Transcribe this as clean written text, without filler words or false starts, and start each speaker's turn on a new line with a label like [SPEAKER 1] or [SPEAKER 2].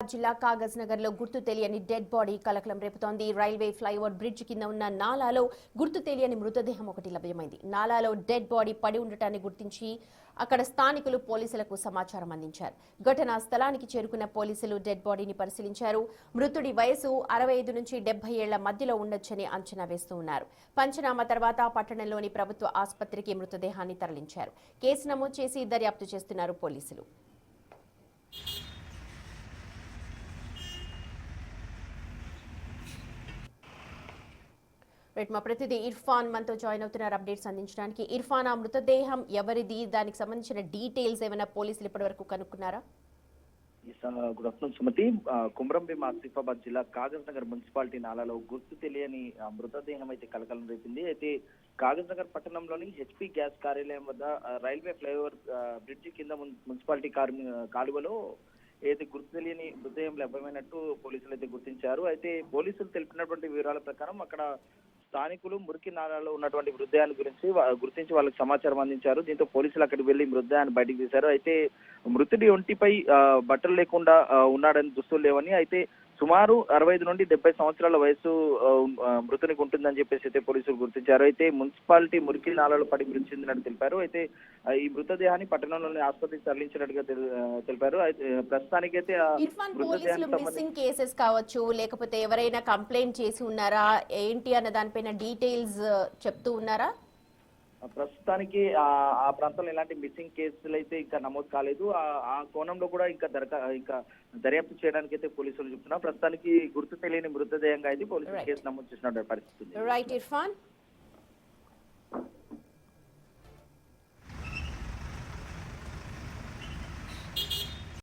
[SPEAKER 1] జిల్లా కాగజ్ నగర్ లో గుర్తు తెలియని డెడ్ బాడీ కలకలం రేపుతోంది. రైల్వే ఫ్లైఓవర్ బ్రిడ్జ్ కింద ఉన్న నాలాలో గుర్తు తెలియని మృతదేహం ఒకటి లభ్యమైంది. నాలాలో డెడ్ బాడీ పడి ఉండటాన్ని గుర్తించి అక్కడ స్థానికులు పోలీసులకు సమాచారం అందించారు. ఘటనా స్థలానికి చేరుకున్న పోలీసులు డెడ్ బాడీని పరిశీలించారు. మృతుడి వయసు 65 నుంచి 70 ఏళ్ల మధ్యలో ఉండొచ్చని అంచనా వేస్తూ ఉన్నారు. పంచనామా తర్వాత పట్టణంలోని ప్రభుత్వ ఆసుపత్రికి మృతదేహాన్ని తరలించారు. కేసు నమోదు చేసి దర్యాప్తు చేస్తున్నారు పోలీసులు. మా ప్రతినిధి ఇర్ఫాన్ మనతో జాయిన్ అవుతున్నారు అప్డేట్స్ అందించడానికి. ఇర్ఫాన్, ఆ మృతదేహం ఎవరిది, దానికి సంబంధించిన డీటెయిల్స్ ఏమైనా పోలీసులు ఇప్పటి వరకు కనుక్కున్నారా?
[SPEAKER 2] Good afternoon Sumathi. కుమ్రంభీం ఆసిఫాబాద్ జిల్లా కాగజ్ నగర్ మున్సిపాలిటీ నాలాలో గుర్తు తెలియని మృతదేహం అయితే కలకలం రేపింది. అయితే కాగజ్ నగర్ పట్టణంలోని హెచ్పి గ్యాస్ కార్యాలయం వద్ద రైల్వే ఫ్లైఓవర్ బ్రిడ్జి కింద మున్సిపాలిటీ కాలువలో ఏదైతే గుర్తు తెలియని మృతదేహం లభ్యమైనట్టు పోలీసులు అయితే గుర్తించారు. అయితే పోలీసులు తెలిపినటువంటి వివరాల ప్రకారం అక్కడ స్థానికులు మురికి నాలాలో ఉన్నటువంటి మృతదేహాన్ని గుర్తించి వాళ్ళకి సమాచారం అందించారు. దీంతో పోలీసులు అక్కడికి వెళ్లి మృతదేహాన్ని బయటకు తీశారు. అయితే మృతుడి ఒంటిపై బట్టలు లేకుండా ఉన్నాడని, దుస్తులు లేవని, అయితే సుమారు 65 నుండి 70 సంవత్సరాల వయసు మృతునికి ఉంటుందని చెప్పేసి అయితే పోలీసులు గుర్తించారు. అయితే మున్సిపాలిటీ మురికి నాలాలో పడి మృతి చెందినట్టు తెలిపారు. అయితే ఈ మృతదేహాన్ని పట్టణంలోని ఆసుపత్రికి తరలించినట్టుగా తెలిపారు. అయితే ప్రస్తుతానికైతే
[SPEAKER 1] మిస్సింగ్ కేసెస్ కావచ్చు, లేకపోతే ఎవరైనా కంప్లైంట్ చేసి ఉన్నారా ఏంటి అన్న దానిపైన డీటెయిల్స్ చెప్తూ ఉన్నారా?
[SPEAKER 2] ప్రస్తుతానికి ఆ ప్రాంతంలో ఎలాంటి మిస్సింగ్ కేసులు అయితే ఇంకా నమోదు కాలేదు. ఆ కోణంలో కూడా ఇంకా దర్యాప్తు చేయడానికి అయితే పోలీసులు చెప్తున్నారు. ప్రస్తుతానికి గుర్తు తెలియని మృతదేహంగా అయితే పోలీసులు కేసు నమోదు చేసినటువంటి పరిస్థితి.
[SPEAKER 1] రైట్ ఇర్ఫాన్.